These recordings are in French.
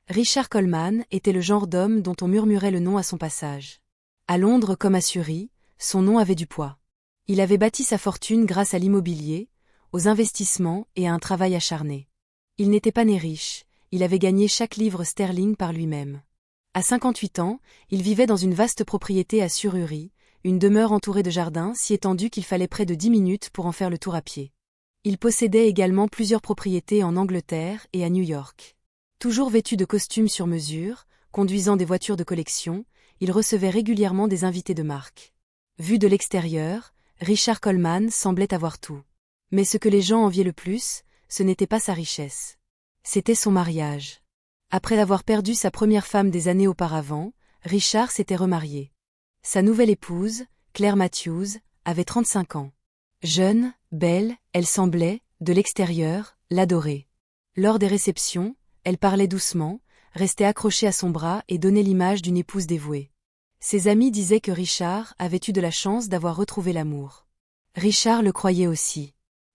Richard Coleman était le genre d'homme dont on murmurait le nom à son passage. À Londres comme à Surrey, son nom avait du poids. Il avait bâti sa fortune grâce à l'immobilier, aux investissements et à un travail acharné. Il n'était pas né riche, il avait gagné chaque livre sterling par lui-même. À 58 ans, il vivait dans une vaste propriété à Surrey, une demeure entourée de jardins si étendue qu'il fallait près de 10 minutes pour en faire le tour à pied. Il possédait également plusieurs propriétés en Angleterre et à New York. Toujours vêtu de costumes sur mesure, conduisant des voitures de collection, il recevait régulièrement des invités de marque. Vu de l'extérieur, Richard Coleman semblait avoir tout. Mais ce que les gens enviaient le plus, ce n'était pas sa richesse. C'était son mariage. Après avoir perdu sa première femme des années auparavant, Richard s'était remarié. Sa nouvelle épouse, Claire Matthews, avait 35 ans. Jeune, belle, elle semblait, de l'extérieur, l'adorer. Lors des réceptions, elle parlait doucement, restait accrochée à son bras et donnait l'image d'une épouse dévouée. Ses amis disaient que Richard avait eu de la chance d'avoir retrouvé l'amour. Richard le croyait aussi.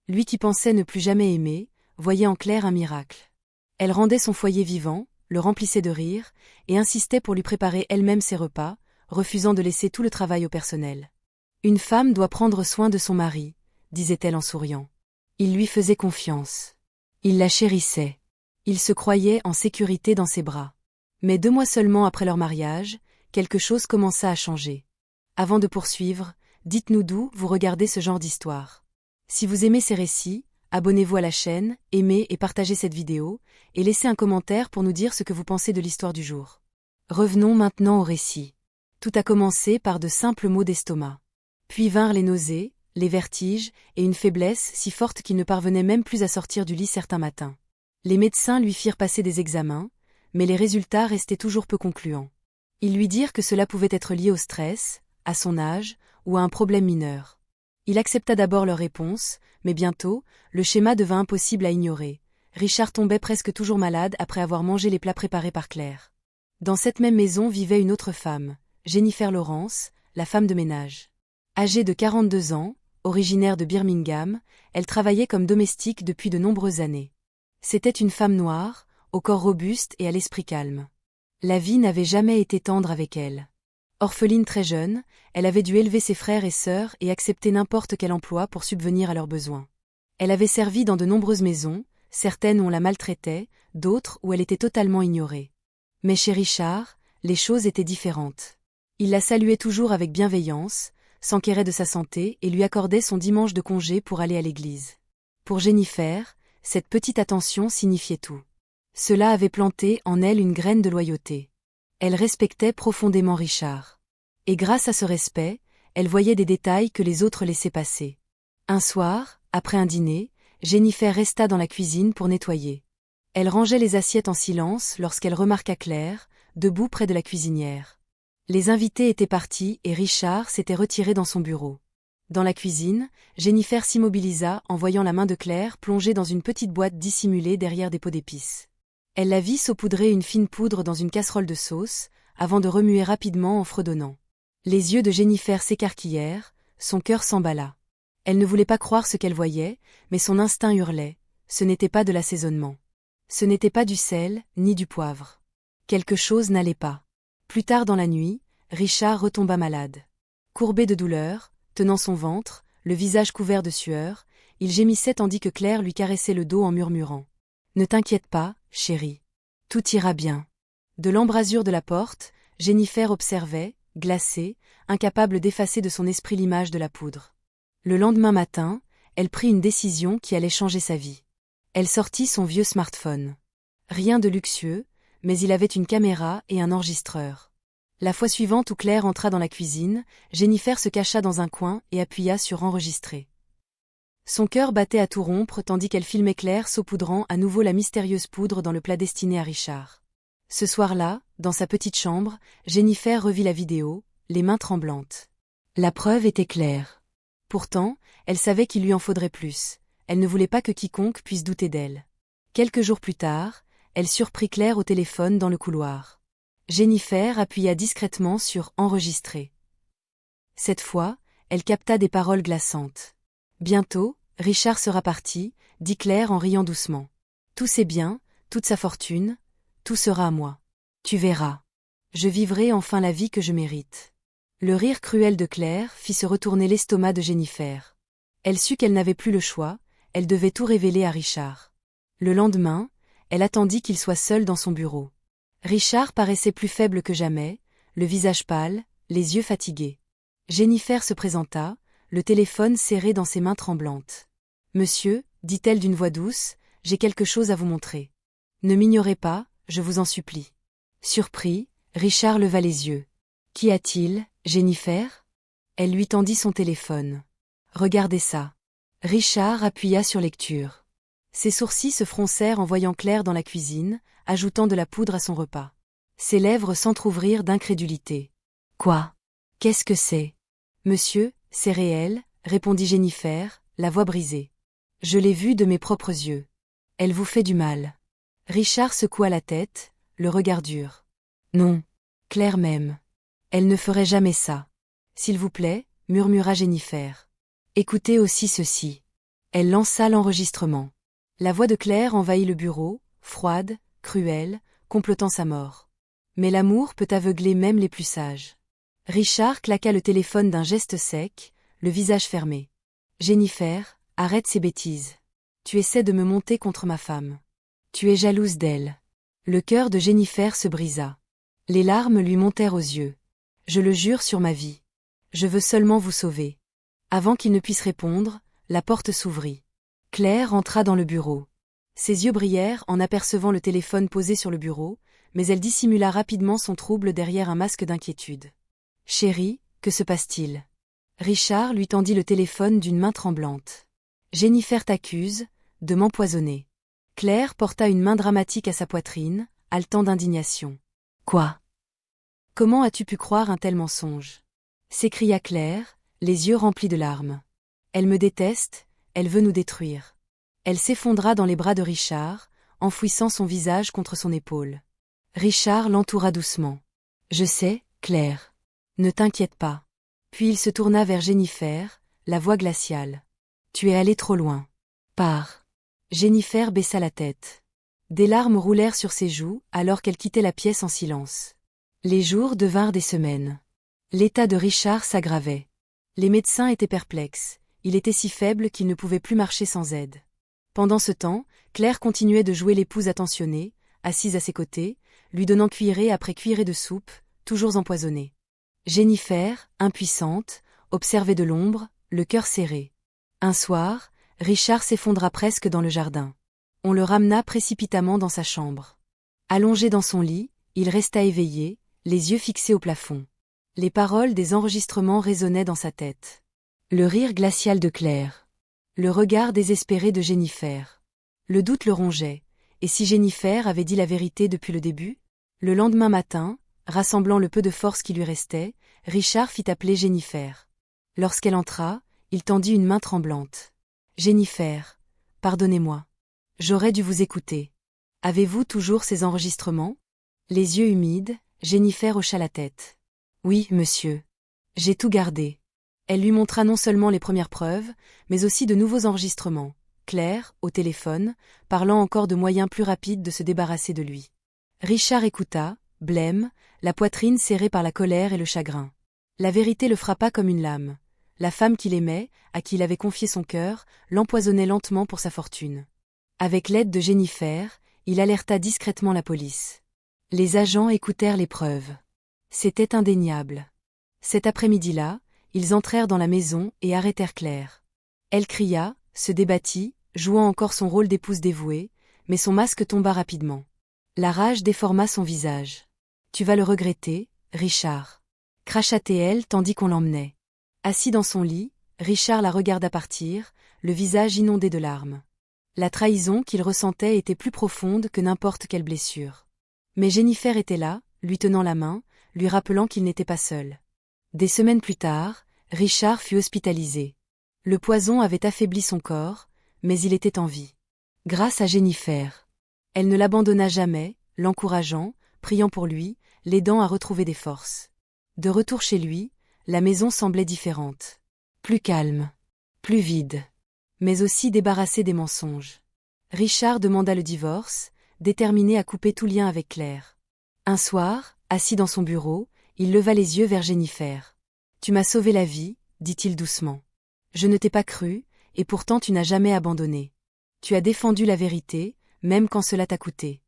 Lui qui pensait ne plus jamais aimer, voyait en Claire un miracle. Elle rendait son foyer vivant, le remplissait de rire, et insistait pour lui préparer elle-même ses repas, refusant de laisser tout le travail au personnel. Une femme doit prendre soin de son mari, disait-elle en souriant. Il lui faisait confiance. Il la chérissait. Il se croyait en sécurité dans ses bras. Mais 2 mois seulement après leur mariage, quelque chose commença à changer. Avant de poursuivre, dites-nous d'où vous regardez ce genre d'histoire. Si vous aimez ces récits, abonnez-vous à la chaîne, aimez et partagez cette vidéo, et laissez un commentaire pour nous dire ce que vous pensez de l'histoire du jour. Revenons maintenant au récit. Tout a commencé par de simples maux d'estomac. Puis vinrent les nausées, les vertiges, et une faiblesse si forte qu'il ne parvenait même plus à sortir du lit certains matins. Les médecins lui firent passer des examens, mais les résultats restaient toujours peu concluants. Ils lui dirent que cela pouvait être lié au stress, à son âge, ou à un problème mineur. Il accepta d'abord leur réponse, mais bientôt, le schéma devint impossible à ignorer. Richard tombait presque toujours malade après avoir mangé les plats préparés par Claire. Dans cette même maison vivait une autre femme, Jennifer Lawrence, la femme de ménage. Âgée de 42 ans, originaire de Birmingham, elle travaillait comme domestique depuis de nombreuses années. C'était une femme noire, au corps robuste et à l'esprit calme. La vie n'avait jamais été tendre avec elle. Orpheline très jeune, elle avait dû élever ses frères et sœurs et accepter n'importe quel emploi pour subvenir à leurs besoins. Elle avait servi dans de nombreuses maisons, certaines où on la maltraitait, d'autres où elle était totalement ignorée. Mais chez Richard, les choses étaient différentes. Il la saluait toujours avec bienveillance, s'enquérait de sa santé et lui accordait son dimanche de congé pour aller à l'église. Pour Jennifer, cette petite attention signifiait tout. Cela avait planté en elle une graine de loyauté. Elle respectait profondément Richard. Et grâce à ce respect, elle voyait des détails que les autres laissaient passer. Un soir, après un dîner, Jennifer resta dans la cuisine pour nettoyer. Elle rangeait les assiettes en silence lorsqu'elle remarqua Claire, debout près de la cuisinière. Les invités étaient partis et Richard s'était retiré dans son bureau. Dans la cuisine, Jennifer s'immobilisa en voyant la main de Claire plongée dans une petite boîte dissimulée derrière des pots d'épices. Elle la vit saupoudrer une fine poudre dans une casserole de sauce, avant de remuer rapidement en fredonnant. Les yeux de Jennifer s'écarquillèrent, son cœur s'emballa. Elle ne voulait pas croire ce qu'elle voyait, mais son instinct hurlait, ce n'était pas de l'assaisonnement. Ce n'était pas du sel, ni du poivre. Quelque chose n'allait pas. Plus tard dans la nuit, Richard retomba malade. Courbé de douleur, tenant son ventre, le visage couvert de sueur, il gémissait tandis que Claire lui caressait le dos en murmurant. « Ne t'inquiète pas, chérie. Tout ira bien. » De l'embrasure de la porte, Jennifer observait, glacée, incapable d'effacer de son esprit l'image de la poudre. Le lendemain matin, elle prit une décision qui allait changer sa vie. Elle sortit son vieux smartphone. Rien de luxueux, mais il avait une caméra et un enregistreur. La fois suivante où Claire entra dans la cuisine, Jennifer se cacha dans un coin et appuya sur enregistrer. Son cœur battait à tout rompre tandis qu'elle filmait Claire saupoudrant à nouveau la mystérieuse poudre dans le plat destiné à Richard. Ce soir-là, dans sa petite chambre, Jennifer revit la vidéo, les mains tremblantes. La preuve était claire. Pourtant, elle savait qu'il lui en faudrait plus. Elle ne voulait pas que quiconque puisse douter d'elle. Quelques jours plus tard, elle surprit Claire au téléphone dans le couloir. Jennifer appuya discrètement sur « Enregistrer ». Cette fois, elle capta des paroles glaçantes. « Bientôt, Richard sera parti », dit Claire en riant doucement. « Tous ses biens, toute sa fortune, Tout sera à moi. Tu verras. Je vivrai enfin la vie que je mérite. Le rire cruel de Claire fit se retourner l'estomac de Jennifer. Elle sut qu'elle n'avait plus le choix, elle devait tout révéler à Richard. Le lendemain, elle attendit qu'il soit seul dans son bureau. Richard paraissait plus faible que jamais, le visage pâle, les yeux fatigués. Jennifer se présenta, le téléphone serré dans ses mains tremblantes. « Monsieur, dit-elle d'une voix douce, j'ai quelque chose à vous montrer. Ne m'ignorez pas, je vous en supplie. » Surpris, Richard leva les yeux. « Qu'y a-t-il, Jennifer ?» Elle lui tendit son téléphone. « Regardez ça. » Richard appuya sur lecture. Ses sourcils se froncèrent en voyant Claire dans la cuisine, ajoutant de la poudre à son repas. Ses lèvres s'entr'ouvrirent d'incrédulité. « Quoi? Qu'est-ce que c'est? »« Monsieur, c'est réel, » répondit Jennifer, la voix brisée. « Je l'ai vu de mes propres yeux. Elle vous fait du mal. » Richard secoua la tête, le regard dur. « Non. Claire m'aime. Elle ne ferait jamais ça. »« S'il vous plaît, » murmura Jennifer. « Écoutez aussi ceci. » Elle lança l'enregistrement. La voix de Claire envahit le bureau, froide, cruelle, complotant sa mort. Mais l'amour peut aveugler même les plus sages. Richard claqua le téléphone d'un geste sec, le visage fermé. « Jennifer, arrête ces bêtises. Tu essaies de me monter contre ma femme. Tu es jalouse d'elle. » Le cœur de Jennifer se brisa. Les larmes lui montèrent aux yeux. « Je le jure sur ma vie. Je veux seulement vous sauver. » Avant qu'il ne puisse répondre, la porte s'ouvrit. Claire entra dans le bureau. Ses yeux brillèrent en apercevant le téléphone posé sur le bureau, mais elle dissimula rapidement son trouble derrière un masque d'inquiétude. « Chérie, que se passe-t-il » Richard lui tendit le téléphone d'une main tremblante. « Jennifer t'accuse de m'empoisonner. » Claire porta une main dramatique à sa poitrine, haletant d'indignation. « Quoi? Comment as-tu pu croire un tel mensonge » s'écria Claire, les yeux remplis de larmes. « Elle me déteste, elle veut nous détruire. » Elle s'effondra dans les bras de Richard, enfouissant son visage contre son épaule. Richard l'entoura doucement. « Je sais, Claire. Ne t'inquiète pas. » Puis il se tourna vers Jennifer, la voix glaciale. « Tu es allée trop loin. Pars. » Jennifer baissa la tête. Des larmes roulèrent sur ses joues alors qu'elle quittait la pièce en silence. Les jours devinrent des semaines. L'état de Richard s'aggravait. Les médecins étaient perplexes, il était si faible qu'il ne pouvait plus marcher sans aide. Pendant ce temps, Claire continuait de jouer l'épouse attentionnée, assise à ses côtés, lui donnant cuillerée après cuillerée de soupe, toujours empoisonnée. Jennifer, impuissante, observait de l'ombre, le cœur serré. Un soir, Richard s'effondra presque dans le jardin. On le ramena précipitamment dans sa chambre. Allongé dans son lit, il resta éveillé, les yeux fixés au plafond. Les paroles des enregistrements résonnaient dans sa tête. Le rire glacial de Claire. Le regard désespéré de Jennifer. Le doute le rongeait. Et si Jennifer avait dit la vérité depuis le début? Le lendemain matin, rassemblant le peu de force qui lui restait, Richard fit appeler Jennifer. Lorsqu'elle entra, il tendit une main tremblante. « Jennifer, pardonnez-moi. J'aurais dû vous écouter. Avez-vous toujours ces enregistrements ?» Les yeux humides, Jennifer hocha la tête. « Oui, monsieur. J'ai tout gardé. » Elle lui montra non seulement les premières preuves, mais aussi de nouveaux enregistrements. Claire, au téléphone, parlant encore de moyens plus rapides de se débarrasser de lui. Richard écouta, blême, la poitrine serrée par la colère et le chagrin. La vérité le frappa comme une lame. La femme qu'il aimait, à qui il avait confié son cœur, l'empoisonnait lentement pour sa fortune. Avec l'aide de Jennifer, il alerta discrètement la police. Les agents écoutèrent les preuves. C'était indéniable. Cet après-midi-là, ils entrèrent dans la maison et arrêtèrent Claire. Elle cria, se débattit, jouant encore son rôle d'épouse dévouée, mais son masque tomba rapidement. La rage déforma son visage. « Tu vas le regretter, Richard. » Cracha-t-elle tandis qu'on l'emmenait. Assis dans son lit, Richard la regarda partir, le visage inondé de larmes. La trahison qu'il ressentait était plus profonde que n'importe quelle blessure. Mais Jennifer était là, lui tenant la main, lui rappelant qu'il n'était pas seul. Des semaines plus tard, Richard fut hospitalisé. Le poison avait affaibli son corps, mais il était en vie. Grâce à Jennifer. Elle ne l'abandonna jamais, l'encourageant, priant pour lui, l'aidant à retrouver des forces. De retour chez lui, la maison semblait différente. Plus calme. Plus vide. Mais aussi débarrassée des mensonges. Richard demanda le divorce, déterminé à couper tout lien avec Claire. Un soir, assis dans son bureau, il leva les yeux vers Jennifer. « Tu m'as sauvé la vie », dit-il doucement. « Je ne t'ai pas cru, et pourtant tu n'as jamais abandonné. Tu as défendu la vérité, même quand cela t'a coûté. »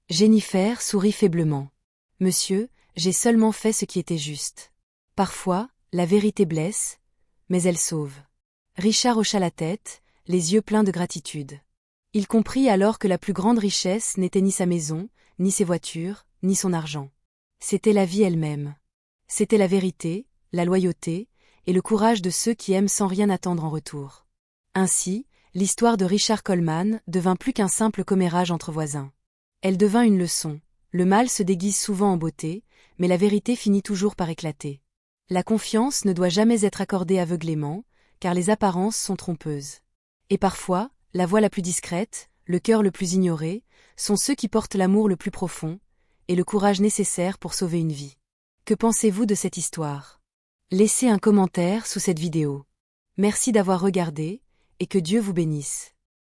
Jennifer sourit faiblement. « Monsieur, j'ai seulement fait ce qui était juste. Parfois, la vérité blesse, mais elle sauve. » Richard hocha la tête, les yeux pleins de gratitude. Il comprit alors que la plus grande richesse n'était ni sa maison, ni ses voitures, ni son argent. C'était la vie elle-même. C'était la vérité, la loyauté, et le courage de ceux qui aiment sans rien attendre en retour. Ainsi, l'histoire de Richard Coleman devint plus qu'un simple commérage entre voisins. Elle devint une leçon. Le mal se déguise souvent en beauté, mais la vérité finit toujours par éclater. La confiance ne doit jamais être accordée aveuglément, car les apparences sont trompeuses. Et parfois, la voix la plus discrète, le cœur le plus ignoré, sont ceux qui portent l'amour le plus profond, et le courage nécessaire pour sauver une vie. Que pensez-vous de cette histoire? Laissez un commentaire sous cette vidéo. Merci d'avoir regardé, et que Dieu vous bénisse.